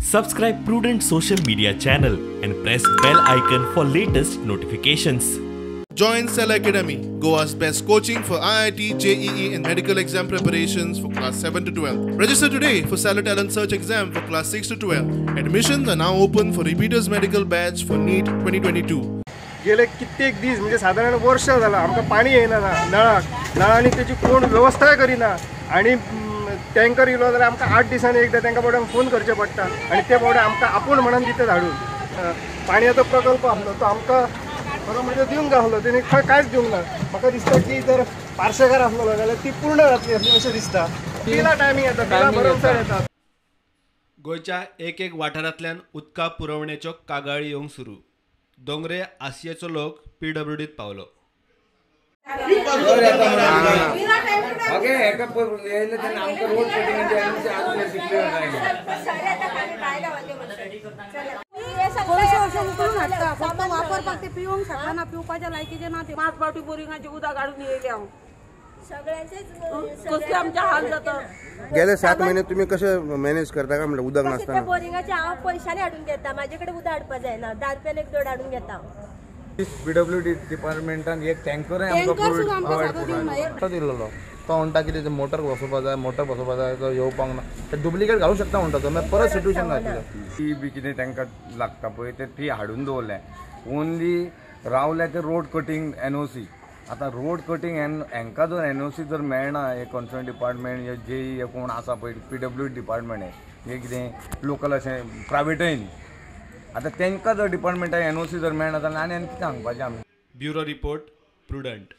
Subscribe Prudent social media channel and press bell icon for latest notifications. Join Cell Academy, Goa's best coaching for IIT, JEE and medical exam preparations for class 7 to 12. Register today for Cell Talent Search exam for class 6 to 12. Admissions are now open for repeaters medical batch for NEET 2022. गेले कित्येक दिवस म्हणजे साधारण वर्ष झालं आमका पाणी येईना ना नळांनी त्याची कोण व्यवस्था करीना आणि टँकर येलो जाल्यार आमकां 8 दिसांनी एकदा तांकां बाबड्यांक फोन करचे पडटा आणि ते बाबडे आमकां आपूण म्हणून दिता धाडून पाणयाचो प्रकल्प आसलो तो आमकां खरो म्हणजे दिवंक जाय आसलो तेणी खंय कांयच दिवंक ना म्हाका दिसता की जर पार्शेकार आसलो जाल्यार ती पूर्ण जातली असली अशें दिसता बिला टायमींग येता बिला भरमसार येता गोयच्या एक एक वाठारांतल्यान उदका पुरवण्याच्यो कागाळी येवंक सुरू दोंगरे आसियेचो लोक PWDत पावलो वापरपाक ते पिवंक शकना पिवपाच्या लायकीचे ना ते 5 बावटी बोरिंगाचे उदक काढून येयले हांव कसले आमचे हाल जाता गेले 7 महिने तुम्ही कसे मॅनेज करता का म्हणजे उदक नसताना बोरिंगाचे हांव पयशांनी हाडून घेता माझ्याकडे उदक हाडपा जायना 10 रुपयान एक दोड हाडून घेता PWD डिपार्टमेंटान एक टँकर दिलेलो तो म्हणटा की मोटर बसोवपा जाय तो येवपाक ना ते डुप्लिकेट घालूंक शकता म्हणटा तो मागीर परत सिट्युएशन जातलें ती बी कितें तांकां लागता पळय ते ती हाडून दवरलें ओन्ली रावले ते रोड कटींग NOC आतां रोड कटींग हांकां जर NOC जर मेळना हे कॉन्सर्न डिपार्टमेंट हे JEE हे कोण आसा पळय PWD डिपार्टमेंट हे कितें लोकल अशें प्रायवेटय न्ही आतां तांकां जर डिपार्टमेंटाक NOC जर मेळना जाल्यार आनी कितें सांगपाचें आमी ब्युरो रिपोर्ट प्रुडंट.